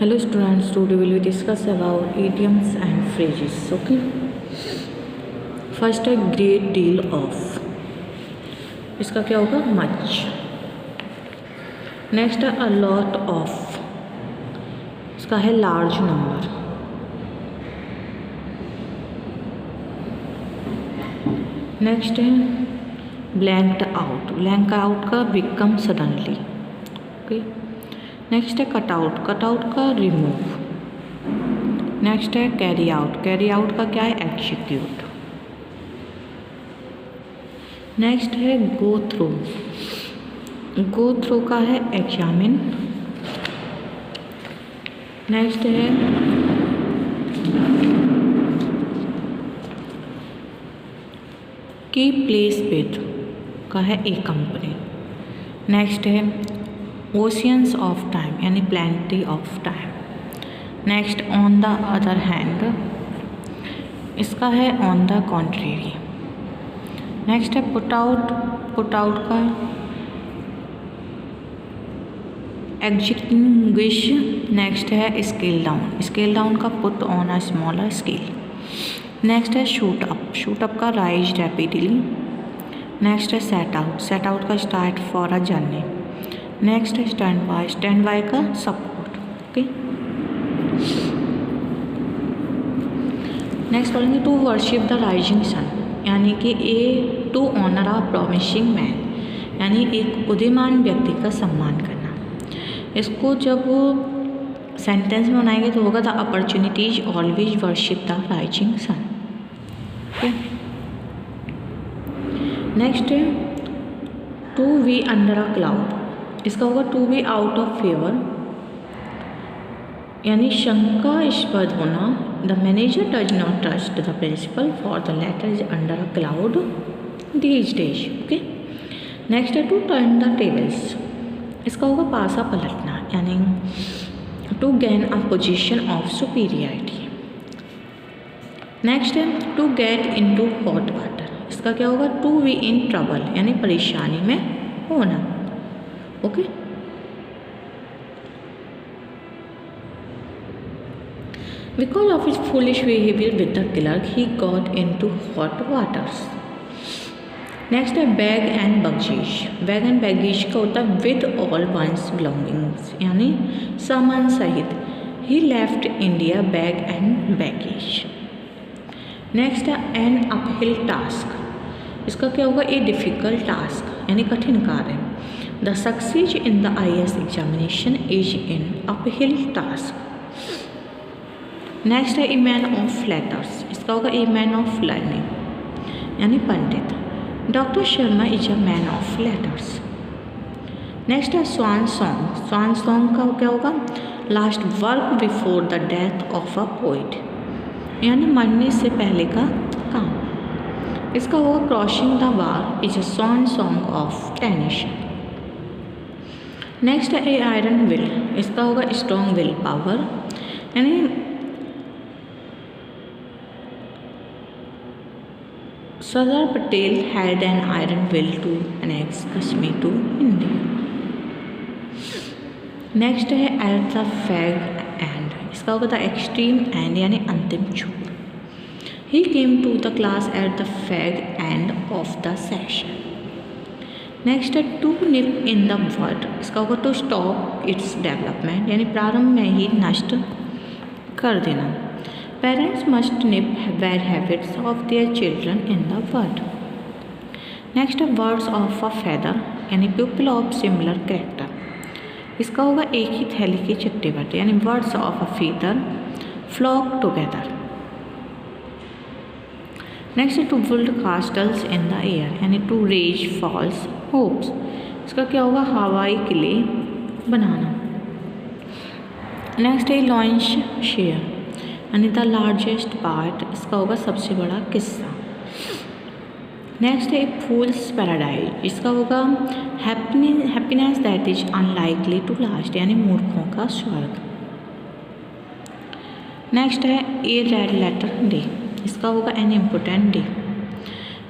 Hello students, today we will discuss about idioms and phrases. Okay. First, a great deal of. इसका क्या होगा? much. Next, a lot of. इसका है large number. Next है blanked out. Blank out का become suddenly. Okay. Next है cutout, cutout का remove. Next है कैरी आउट, कैरी आउट का क्या है? एग्जीक्यूट. नेक्स्ट है गो थ्रू, गो थ्रू का है एग्जामिन. नेक्स्ट है की प्लेस विद का है ए कंपनी. नेक्स्ट है ओशियंस ऑफ टाइम यानी plenty of time. Next on the other hand, इसका है ऑन द कॉन्ट्रेरी. नेक्स्ट है पुट आउट, पुट आउट का एक्सटिंग्विश. नेक्स्ट है स्केल डाउन, स्केल डाउन का put on a smaller scale. Next है shoot up, shoot up का rise rapidly. Next है set out, set out का start for a journey. Next है stand by का support. Okay. Next पढ़ेंगे to worship the rising sun, यानी कि a to honour a promising man, यानी एक उदीयमान व्यक्ति का सम्मान करना. इसको जब सेंटेंस में बनाएंगे तो होगा the opportunities always worship the rising sun. Okay. Next है to be under a cloud, इसका होगा to be out of favour, यानी शंकास्पद होना. The manager does not trust the principal for the letter is under a cloud these days. Okay. Next है to turn the tables, इसका होगा पासा पलटना, यानी to gain a position of superiority. Next है to get into hot water, इसका क्या होगा? टू बी इन ट्रबल, यानी परेशानी में होना. Okay. Because of his foolish behavior with the clerk, he got into hot waters. Next है bag and बगीश. Bag and बगीश का होता है विद ऑल वंस बिलोंगिंग्स, यानी सामान सहित. He left India bag and baggage. Next है एन अपहिल टास्क, इसका क्या होगा? ए डिफिकल्ट टास्क, यानी कठिन कार्य. The success in the IAS examination is an uphill task. Next है ए मैन ऑफ लेटर्स, इसका होगा ए मैन ऑफ लर्निंग, यानी पंडित. Doctor Sharma is a man of letters. Next है स्वान सॉन्ग, स्वान सॉन्ग का क्या होगा? Last work before the death of a poet, यानी मरने से पहले का काम. इसका होगा crossing the bar is a swan song of Tennyson. Next है ए आयरन विल, इसका होगा स्ट्रॉन्ग विल पावर, यानी Sardar Patel had an iron will to annex Kashmir to India. Next है एट द फैग एंड, इसका होगा द एक्सट्रीम एंड, यानी अंतिम छोर. He came to the class at the fag end of the session. Next है to nip in the word, इसका होगा to stop its development, यानी प्रारंभ में ही नष्ट कर देना. Parents must nip bad habits of their children in the word. Next है वर्ड्स ऑफ अ फेदर, यानी पीपल ऑफ सिमिलर कैरेक्टर, इसका होगा एक ही थैली के चट्टे बट्टे, यानी words of a feather flock together. Next है to build castles in the air, यानी टू रेज फॉल्स होप्स, इसका क्या होगा? हवाई किले बनाना. नेक्स्ट है लॉन्च शेयर, यानी द लार्जेस्ट पार्ट, इसका होगा सबसे बड़ा किस्सा. नेक्स्ट है फूल्स पैराडाइज, इसका होगा happiness that is unlikely to last, यानी मूर्खों का स्वर्ग. नेक्स्ट है ए रेड लेटर डे, इसका होगा an important day.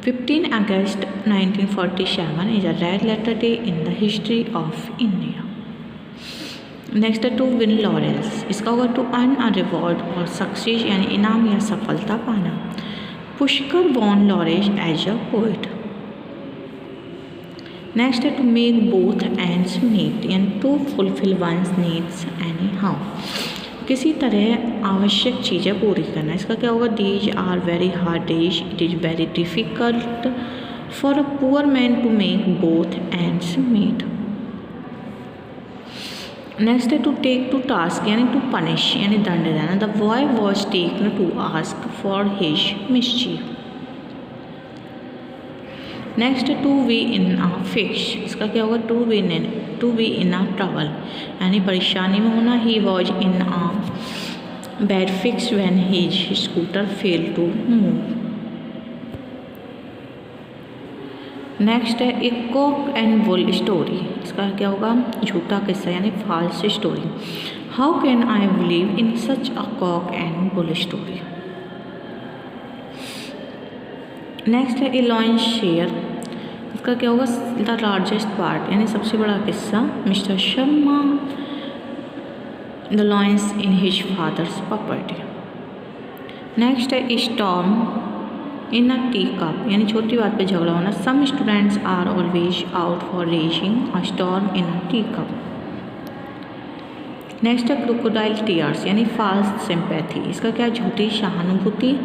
15 August 1947 is a red letter day in the history of India. Next है टू विन लॉरेल्स, इसका होगा टू अर्न अ रिवॉर्ड और सक्सेस यानी इनाम या सफलता पाना। Pushkar won laurels as a poet. Next है to make both ends meet यानी to fulfil one's needs anyhow, किसी तरह आवश्यक चीज़ें पूरी करना। इसका क्या होगा, these are very hard days, it is very difficult for a poor man to make both ends meet. Next है टू टेक टू टास्क यानी टू पनिश यानी दंड देना। The boy was taken to ask for his mischief. Next to be in a fix, इसका क्या होगा, to be in a trouble यानी परेशानी में होना। He was in a bad fix when his scooter fail to move. Next है एक Kock and bull story, इसका क्या होगा, झूठा किस्सा यानी false story. How can I believe in such a cock and bull story. Next है a lion share, इसका क्या होगा, द लार्जेस्ट पार्ट यानी सबसे बड़ा किस्सा। Mister Sharma the lions in his father's property. Next है storm in a tea cup यानी छोटी बात पे झगड़ा होना। Some students are always out for raising a storm in a tea cup. Next है क्रोकोडाइल टीयर्स यानी फॉल्स सिंपैथी, इसका क्या, झूठी सहानुभूति।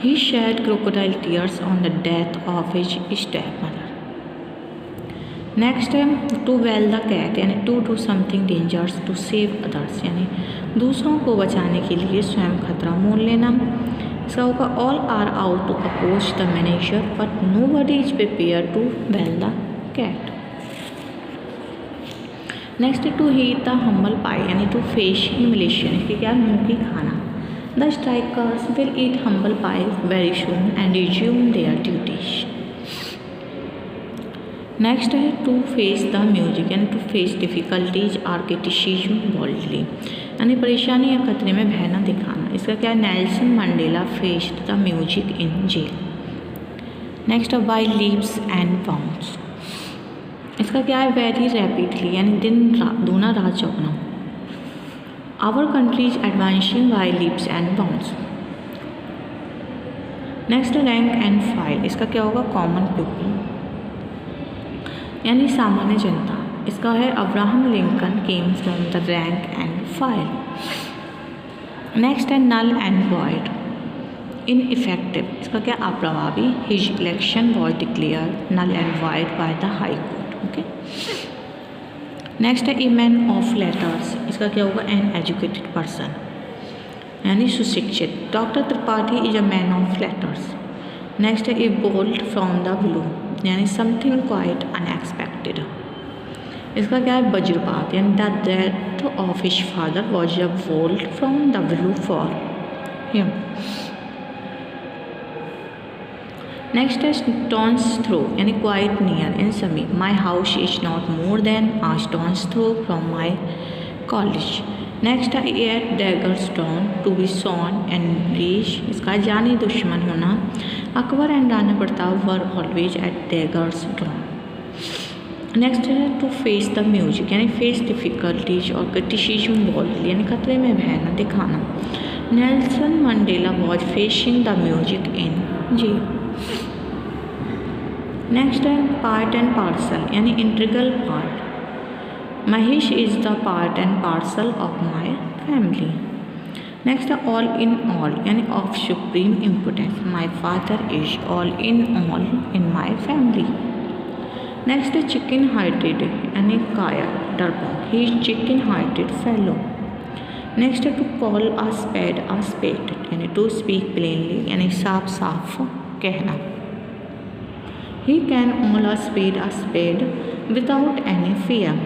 He shed crocodile tears on the death of his step mother. Next है टू वेल द कैट यानी to do something dangerous to save others यानी दूसरों को बचाने के लिए स्वयं खतरा मोल लेना। इसका होगा all are out to oppose the manager but nobody is prepare to bell the cat. Next है to eat the humble pie यानी टू फेस ह्यूमिलेशन, इसके क्या, मुँह की खाना। The strikers will eat humble pie very soon and resume their duties. Next है to face the music यानी to face difficulties or criticism boldly यानी परेशानी या खतरे में भय न दिखाना। इसका क्या है, Nelson Mandela faced the music in jail. Next है बाई लीप्स एंड बाउंड्स, इसका क्या है, वेरी रैपिडली यानी दिन दूना रात चौगुना। Our country is advancing by leaps and bounds. Next rank and file, इसका क्या होगा, कॉमन पीपल यानी सामान्य जनता। इसका है Abraham Lincoln came from the rank and file. Next है नल एंड वॉइड इनइफेक्टिव, इसका क्या, अप्रभावी। His election was declare null and void by the high court. Okay. Next है ए मैन ऑफ लेटर्स, इसका क्या होगा, एन एजुकेटेड पर्सन यानी सुशिक्षित। Doctor Tripathi is a man of letters. Next है a bolt from the blue यानी something quite unexpected. इसका क्या है, वज्रपात यानी the death of his father was a bolt from the blue for him. Next है स्टोन्स थ्रो यानी quite near इन समीप। My house is not more than a stone's throw from my college. Next है at dagger stone to be sworn and reach, इसका जानी दुश्मन होना। Akbar and Rana Pratap were always at daggers drawn. Next है to face the music यानी face difficulties और criticism boldly यानी खतरे में भय न दिखाना। Nelson Mandela was facing the music in jail. Next है पार्ट एंड पार्सल यानी integral part. Mahesh is the part and parcel of my family. Next है ऑल इन ऑल यानी of supreme importance. My father is all in my family. Next है chicken hearted यानी काया डरपोक, he is chicken hearted fellow. Next है to call a spade यानी to speak plainly यानी साफ साफ कहना। He can all a spade without any fear.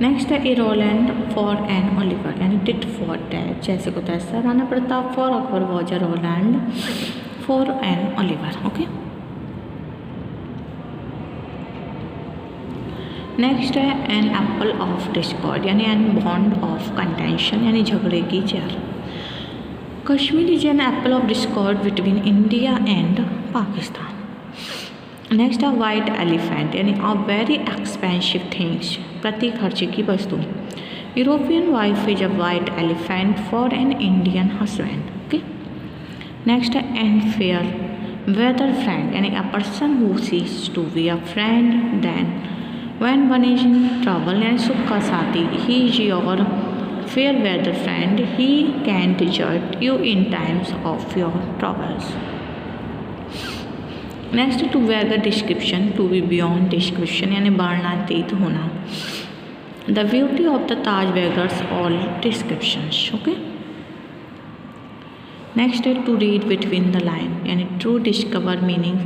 Next है a Roland for an Oliver यानी टिट फॉर टैट, जैसे को तैसा। Rana Pratap for Akbar was a Roland for an Oliver. Okay. Next है एन एप्पल ऑफ डिस्कॉर्ड यानी एन बॉन्ड ऑफ कंटेंशन यानी झगड़े की जड़। Kashmir is an apple of Discord between India and Pakistan. Next है वाइट एलिफेंट यानी अ वेरी एक्सपेंसिव थिंग्स प्रतीक खर्चे की वस्तु. European wife is a white elephant for an Indian husband. Okay. Next है and fair weather friend यानी a person who seeks to be a friend then when one is in trouble यानी सुख का साथी. He is your fair weather friend. He can desert you in times of your troubles. Next to wager description to be beyond description यानी वर्णनातीत होना. The beauty of the Taj wagers all descriptions. Okay. Next है to read between the line यानी to discover meaning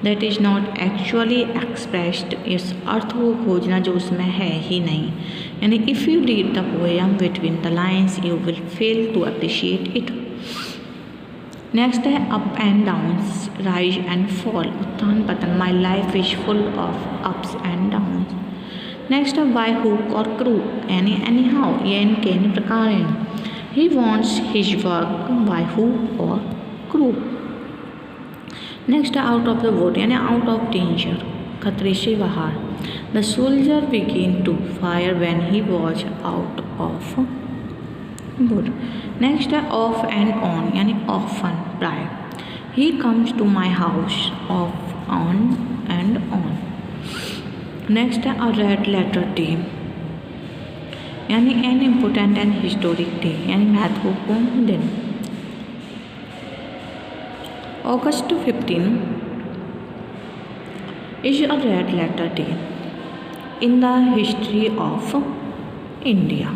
that is not actually expressed. इस अर्थ को खोजना जो उसमें है ही नहीं. यानी if you read the poem between the lines you will fail to appreciate it. Next है up and downs rise and fall उत्थान पतन. My life is full of ups and downs. Next है बाय हुक और crook यानी anyhow ये इनके इन प्रकार हैं. He wants his work by hook और क्रूक. नेक्स्ट है आउट ऑफ द वुड यानी आउट ऑफ डेंजर खतरे से बाहर. The soldier begin to fire when he was out of wood. Next है ऑफ एंड ऑन यानी ऑफन प्राय. He comes to my house off on and on. Next है a red letter day यानी an important and historic day यानी महत्वपूर्ण दिन. August 15 is a red letter day in the history of India.